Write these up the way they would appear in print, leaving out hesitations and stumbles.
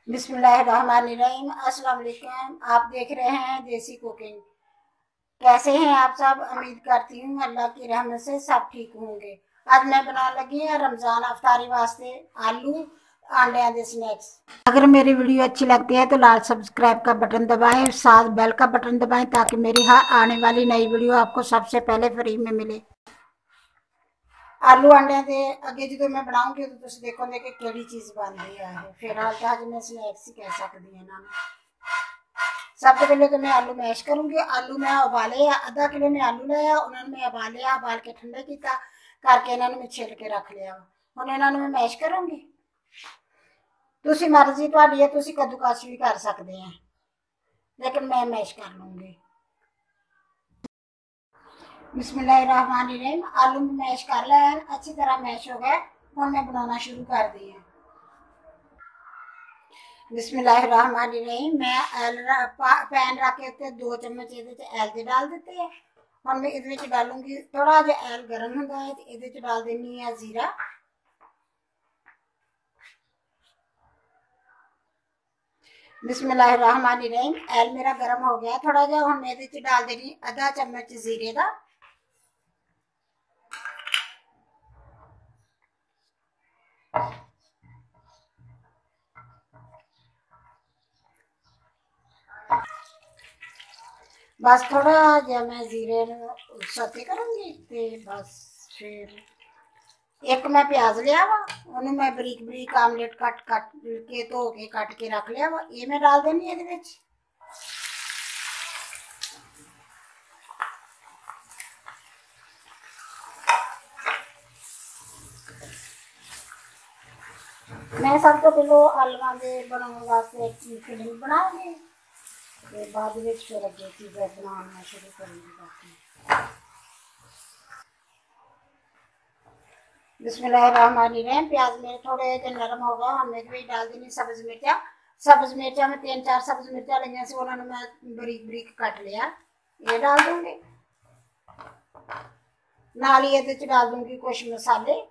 बिस्मिल्लाहिर्रहमानिर्रहीम। अस्सलाम वालेकुम। आप देख रहे हैं देसी कुकिंग। कैसे हैं आप सब? उम्मीद करती हूँ अल्लाह की रहमत से सब ठीक होंगे। आज मैं बनाने लगी है रमजान अफ्तारी वास्ते आलू अंडे दे स्नैक्स। अगर मेरी वीडियो अच्छी लगती है तो लाल सब्सक्राइब का बटन दबाएं, साथ बेल का बटन दबाएं ताकि मेरी हर आने वाली नई वीडियो आपको सबसे पहले फ्री में मिले। आलू अंडे दे अगे जो मैं बनाऊंगी तो तुम देखोगे कि केड़ी चीज बन रही है। फिलहाल तो आज मैं स्नैक्स ही कह सकती हूँ ना। सबसे पहले तो मैं आलू मैश करूंगी। आलू मैं उबाले आधा किलो में आलू लाया, उन्होंने मैं उबालिया, उबाल के ठंडे किया करके इन्होंने मैं छिल के रख लिया। हुण इन्होंने मैं मैश करूंगी। तुसी मर्जी तुहाडी है, तुसी कद्दूकस भी कर सकते हैं, लेकिन मैं मैश कर लूंगी। बिस्मिल्लाहिर्रहमानिर्रहीम। आलू में मैश कर लिया, अच्छी तरह मैश हो गया। हुण मैं बनाना शुरू कर दी है। बिस्मिल्लाहिर्रहमानिर्रहीम। मैं पैन रख के उत्ते 2 चम्मच एल के डाल दिते है। हुण मैं इहदे डालूंगी थोड़ा जिहा एल गर्म होंदा है तो इहदे डाल देनी है जीरा। बिस्मिल्लाहिर्रहमानिर्रहीम। एल मेरा गर्म हो गया थोड़ा जिहा। हुण मैं इहदे डाल देनी आधा चम्मच जीरे का। बस थोड़ा जिहा मैं जीरे सौते करूंगी ते बस फिर एक मैं प्याज लिया वा, उन्हें मैं बरीक बरीक आमलेट कट के धो के कट के रख लिया वा। ये मैं डाल देनी है इहदे विच। मैं सब तो पहले आलूआं दे बनाने वास्ते एक फिलिंग बनाऊंगी ते बाद विच फिर अगे चीज़ां बनाना शुरू करूंगी। बाकी बिस्मिल्लाहिर्रहमानिर्रहीम। प्याज मेरे थोड़े जे नरम हो गए। हम मैं डाल देनी सब्ज मिर्चा। सब्ज मिर्चा में 3-4 सब्ज मिर्चा लिया से उन्होंने मैं बरीक बरीक कट लिया, ये डाल दूंगी। नाल ही इहदे च डाल दूंगी कुछ मसाले।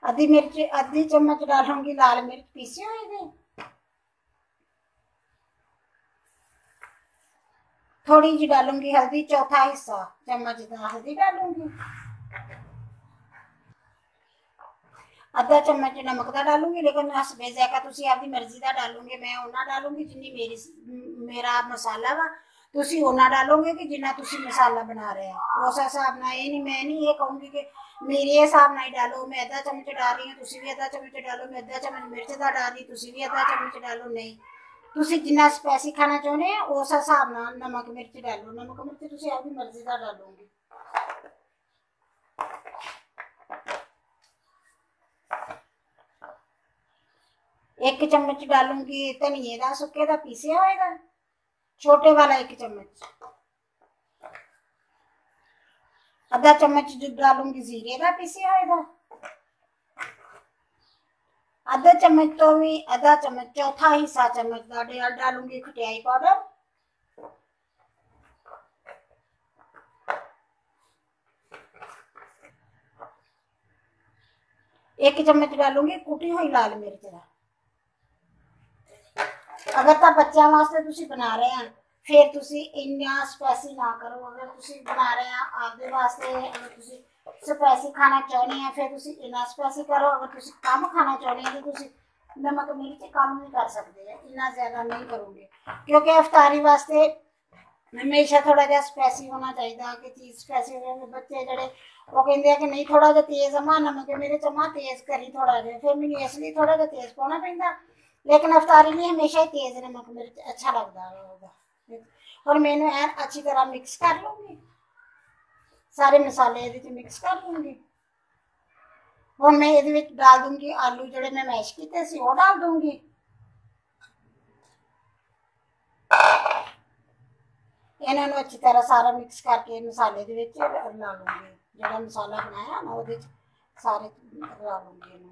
आधी चम्मच डालूंगी लाल मिर्च पीसी हुई थी। थोड़ी जी डालूंगी हल्दी, चौथा हिस्सा चम्मच का हल्दी डालूंगी। आधा चम्मच नमक का डालूंगी, लेकिन हसबे जायका तुसी आपकी मर्जी का डालूंगी। मैं उन्ना डालूंगी जिन्नी मेरा मसाला वा, तुसी उन्ना डालोगे कि जिन्ना तुसी मसाला बना रहे हो उस हिसाब नाल। ये नहीं, मैं नहीं ये कहूंगी कि मेरे हिसाब नाल डालो। मैं आधा चम्मच डाल रही हूँ, तुसी भी आधा चम्मच डालो। मैं आधा चम्मच मिर्च का डाल रही, तुसी भी आधा चम्मच डालो। नहीं, तुसी जिन्ना स्पाइसी खाना चाहते हैं उस हिसाब नाल नमक मिर्च डालो। नमक मिर्च तुसी आपकी मर्जी का डालोगे। एक चम्मच डालूंगी धनिए का सुके का पीसिया होएगा, छोटे वाला एक चम्मच। आधा चम्मच डालूंगी जीरे का पीसिया होएगा। आधा चम्मच तो भी आधा चम्मच चौथा हिस्सा चम्मच का डालूंगी खटियाई पाउडर। एक चम्मच डालूंगी कुटी हुई लाल मिर्च का। अगर तो बच्चों वास्ते तुसी बना रहे हैं फिर तुसी इन्ना स्पाइसी ना करो। अगर तुसी बना रहे हैं आपके वास्ते, अगर तुसी स्पाइसी खाना चाहते हैं फिर तुसी इन्ना स्पाइसी करो। अगर तुसी कम खाना चाहते हैं तो तुसी नमक मिर्च कम भी कर सकते हैं, इन्ना ज्यादा नहीं करोगे क्योंकि अफ्तारी वास्ते हमेशा थोड़ा जहा स्पाइसी होना चाहिए कि चीज़ स्पाइसी हो। बच्चे जड़े वो कहते हैं कि नहीं थोड़ा जहा तेज अम्मा नमक मेरे चम्मा तेज करी थोड़ा जहा, फिर मैंने इसलिए थोड़ा जहा तेज पाना पैंदा। लेकिन अफ्तारी में हमेशा ही तेज नमक मिर्च अच्छा लगता है। और मैंने ऐन अच्छी तरह मिक्स कर लूँगी, सारे मसाले ये मिक्स कर लूँगी। और मैं ये डाल दूँगी आलू जोड़े मैं मैश किए सी वो डाल दूँगी। इन्होंने अच्छी तरह सारा मिक्स करके मसाले ला लूँगी। जो मसाला बनाया ना वो सारे ला लूँगी।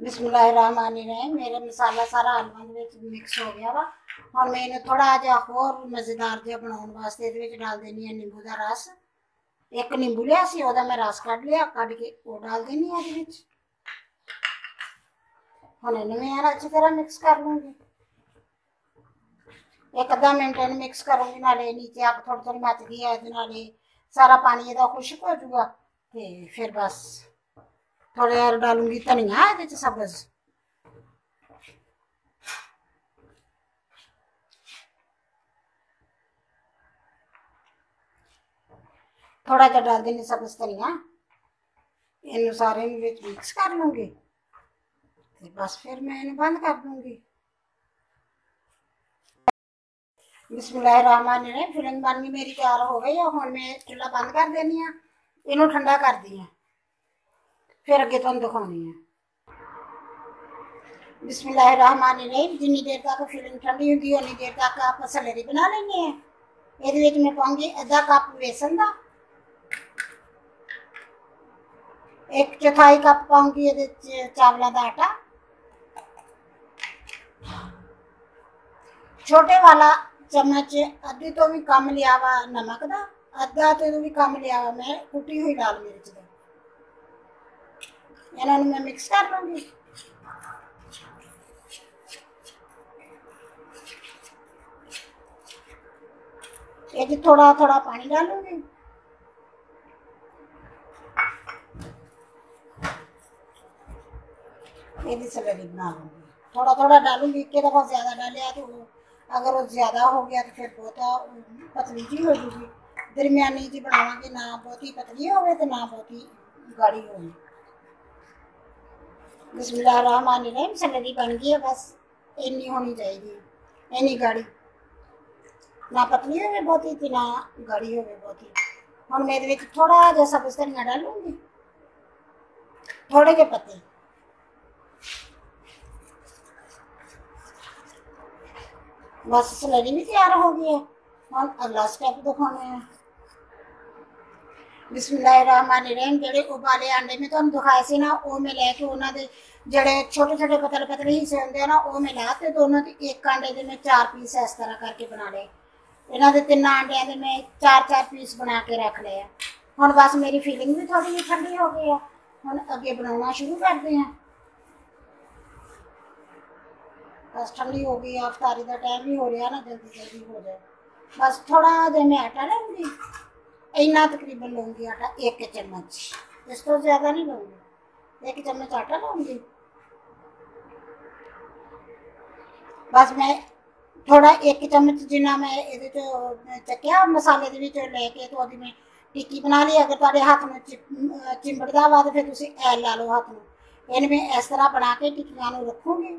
बिस्मिल्लाहिर्रहमानिर्रहीम। मेरा मसाला सारा आलूआं दे विच मिक्स हो गया वा। हुण मैं इहनूं थोड़ा जिहा होर मज़ेदार जिहा बनाउण वास्ते इहदे विच डाल देनी है नींबू दा रस। एक नींबू लिया सी, ओहदा मैं रस कढ लिया, कढ के वो डाल देनी है इहदे विच। हुण इहनूं मैं अच्छी तरह मिक्स कर लूँगी। एक अद्धा मिनट इहनूं मिक्स करूँगी, नाले नीचे अग थोड़ी थोड़ी मचदी है, इहदे नाले सारा पानी इहदा खुश्क हो जूगा। ते फिर बस थोड़ा और डालूंगी धनिया इहदे च सब्ज़। थोड़ा जिहा डाल देनी सब्ज़ धनिया। इनू सारे मिक्स कर लूँगी, बस फिर मैं इन्हें बंद कर दूँगी। बिस्मिल्लाहिर्रहमानिर्रहीम। फिलिंग बन गई मेरी, तैयार हो गई है। हुण मैं चुल्हा बंद कर देनी है, इनू ठंडा कर दी है, फिर अगे तुहानूं दिखाउणी है। बिस्मिल्लाहिर्रहमानिर्रहीम। जिन्नी देर तक फिलिंग ठंडी होंदी है उन्नी देर तक आप सलरी बना लेंगे हैं। ये मैं पाऊँगी अद्धा कप बेसन का, 1/4 कप पाऊँगी ये चावलों का आटा, छोटे वाला चम्मच अद्धी तो भी कम लिया वा नमक का, अद्धा तो भी कम लिया वा मैं कुटी हुई लाल मिर्च का। इन्होंने मैं मिक्स कर लूँगी। ये थोड़ा थोड़ा पानी डालूंगी। ये सलरी बना लूँगी, थोड़ा थोड़ा डालूंगी, एक दफ़ा ज़्यादा डालिया तो अगर वो ज़्यादा हो गया तो फिर बहुत पतली जी हो जाएगी। दरमियानी जी बनावांगे, ना बहुती पतली होवे तो ना बहुती गाढ़ी होवे। बिस्मिल्लाहिर्रहमानिर्रहीम। सलरी बन गई है, बस इन्नी होनी चाहिए, इन्नी गाढ़ी, ना पतली होवे बहुती ते ना गाढ़ी होवे बहुती। हुण मैं इहदे विच थोड़ा जिहा सब्ज़ धनिया डालूंगी, थोड़े जे पत्ते। बस सलरी भी तैयार हो गई है। हम अगला स्टेप दिखाने हैं। बिस्मिल्लाहिर्रहमानिर्रहीम। जेडे उबाले आंडे में तुहानूं दिखाए सी ना, वो मैं लैके उन्होंने जेडे छोटे छोटे पतले पतले हिस्से होंगे हैं ना, वो मैं लाते दोनों के। एक आंडे के मैं 4 पीस इस तरह करके बना ले। इन्हों के 3 आंडिया के मैं 4-4 पीस बना के रख ले। हुण बस मेरी फिलिंग भी थोड़ी जी ठंडी हो गई है। हुण अगे बनाना शुरू करते हैं। बस ठंडी हो गई, अफ्तारी का टाइम भी हो रहा ना, जल्दी जल्दी हो जाए। बस थोड़ा जिहा मैं आटा लूँगी, इन्ना तकरीबन लूँगी आटा, 1 चम्मच, इस तो ज़्यादा नहीं लूँगी। 1 चम्मच आटा लूँगी। बस मैं थोड़ा 1 चम्मच जिन्ना मैं ये चक्या मसाले के लैके तो मैं टिक्की बना ली। अगर तुहाडे हत्थ में चिंबड़दा वा तो फिर तुसीं ऐल ला लो हत्थ में। इन्हें मैं इस तरह बना के टिक्कियां नूं रखूँगी।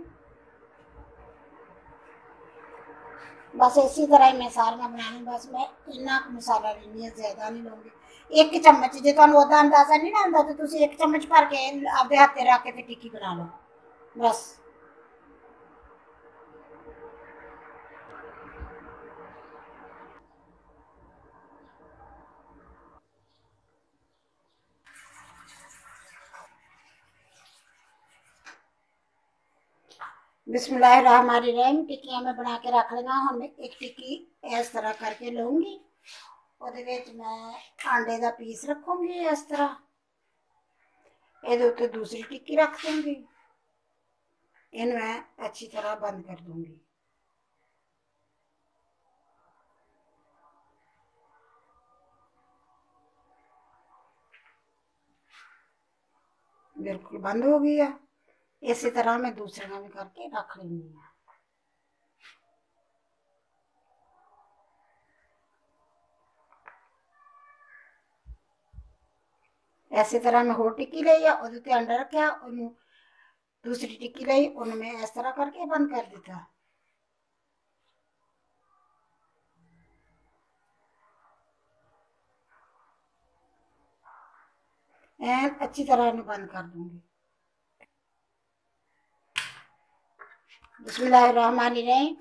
बस इसी तरह ही मैं सारियां बना लूँ। बस मैं इन्ना मसाला लेनी है, ज़्यादा नहीं लूँगी। 1 चम्मच, जो तुहानूं ओहदा अंदाजा नहीं ना आंदा तो तुसीं 1 चम्मच भर के आपदे हत्थे रख के टिक्की बना लो बस। बिस्मिल्लाहिर्रहमानिर्रहीम। टिक्कियां मैं बना के रख लिया। हुण मैं एक टिक्की इस तरह करके लूँगी, ਉਹਦੇ ਵਿੱਚ मैं आंडे का पीस रखूँगी इस तरह। ये उत्ते दूसरी टिक्की रख दूँगी, इन्हें मैं अच्छी तरह बंद कर दूँगी। बिल्कुल बंद हो गई है। इसी तरह मैं दूसरे भी करके रख लेनी है। इसी तरह मैं होर टिक्की ली है, ਉਹਦੇ ਤੇ अंडा रखा, ਉਹਨੂੰ दूसरी टिक्की ली, ਉਹਨੂੰ मैं इस तरह करके बंद कर दिता। एन अच्छी तरह इन्हें बंद कर दूंगी। बिस्मिल्लाहिर्रहमानिर्रहीम।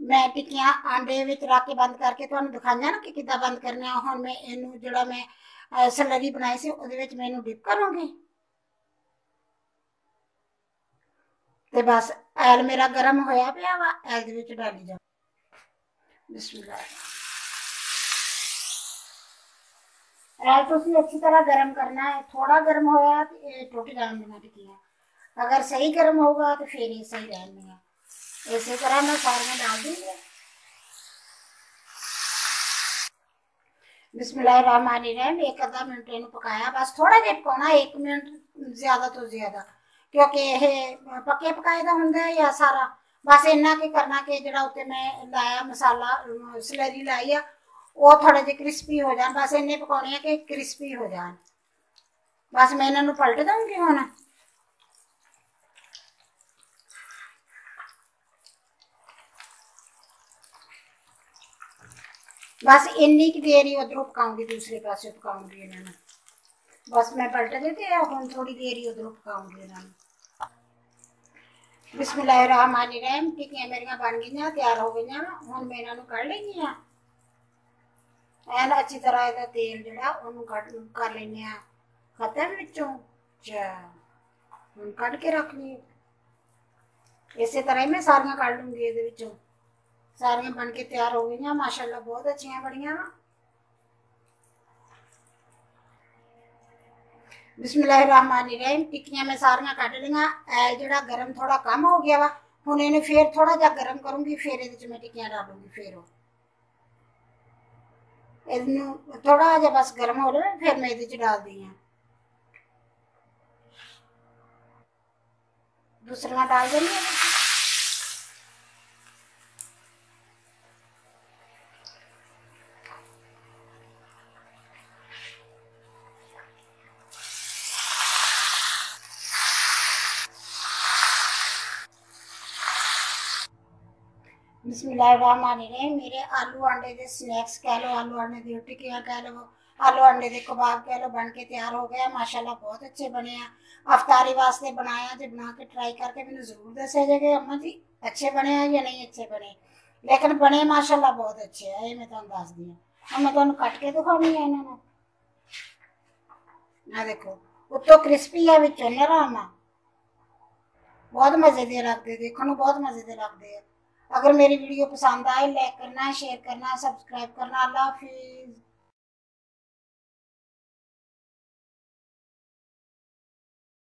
मैं टिक्कियां आंडे विच रख के बंद करके तुहानूं दिखाइयां ना कि किद्दां बंद करने। हुण मैं इनू जिहड़ा मैं सलरी बनाई सी, ਉਹਦੇ ਵਿੱਚ मैं इनू डिप करूँगी। ते बस ऐल मेरा गर्म होया पिया वा, ऐल दे विच डाली जाओ। बिस्मिल्लाह। ऐल तुसीं अच्छी तरह गर्म करना है। थोड़ा गर्म होया तो ये टुट जाएंगी टिक्कियां, अगर सही गर्म होगा तो फिर ये सही रहेंगी। इसी तरह मैं सारियां डाल दूंगी। बिस्मिल्लाहिर्रहमानिर्रहीम। एक आधा मिनट इन्हें पकाया, बस थोड़ा जिहा पकाना, 1 मिनट ज्यादा तो ज्यादा, क्योंकि यह पक्के पकाए दा हुंदा है या सारा। बस इन्ना की करना कि जिहड़ा उत्ते मैं लाया मसाला सलैरी लाई आ वो थोड़े जे क्रिस्पी हो जाए, बस इन्ने पकाने हैं कि क्रिस्पी हो जाए। बस मैं इन्हों पलट दूंगी हुण। बस इन्नी की देर ही उधरों पकाऊंगी, दूसरे पासे पकाऊंगी इन्होंने। बस मैं पलट देती है, हम थोड़ी देर ही उधरों पकाऊंगी इन्होंने। बिस्मिल्लाहिर्रहमानिर्रहीम। टिक्कियां मेरियां बन गई, तैयार हो गई। हुण मैं इन्हों कढ़ लैनी आ। एन अच्छी तरह इहदा तेल जिहड़ा ओनू कर लैने आ खत्म विचों। हुण कढ़ के रख ली। इसे तरह ही मैं सारियां कढ़ लूंगी इहदे विचों। सारियां बन के तैयार हो गई माशाल्लाह, बहुत अच्छियां बनियां। बिस्मिल्लाहिर्रहमानिर्रहीम। टिक्कियां मैं सारियां कढ़ लियां। ऐल जिहड़ा गर्म थोड़ा कम हो गया वा, हुण इहनूं फिर थोड़ा जिहा गर्म करूंगी, फिर इहदे च मैं टिक्कियां डालूंगी। फिर इहनूं थोड़ा जिहा बस गर्म हो जाए, फिर मैं इहदे च डाल दी हैं। दूसरियां डाल देनी है। बिस्मिल्लाहिर्रहमानिर्रहीम। मेरे आलू अंडे के स्नैक्स कह लो, आलू अंडे की टिक्कियां कह लो, आलू अंडे के कबाब कह लो, बन के तैयार हो गया माशाल्लाह, बहुत अच्छे बने हैं। अफतारी वास्ते बनाया, जो बना के ट्राई करके मैंने जरूर दस्या जे कि अम्मा जी अच्छे बने हैं या नहीं अच्छे बने, लेकिन बने माशाल्लाह बहुत अच्छे है। ये मैं तुहानू दस दी हूँ। मैं तुहानू कट के दिखानी है इन्होंने। देखो उत्तों क्रिस्पी है, विचों नरम है, बहुत मजे के लगते, देखने बहुत मजे के लगते हैं। अगर मेरी वीडियो पसंद आए, लाइक करना, शेयर करना, सब्सक्राइब करना। अल्लाह हाफिज।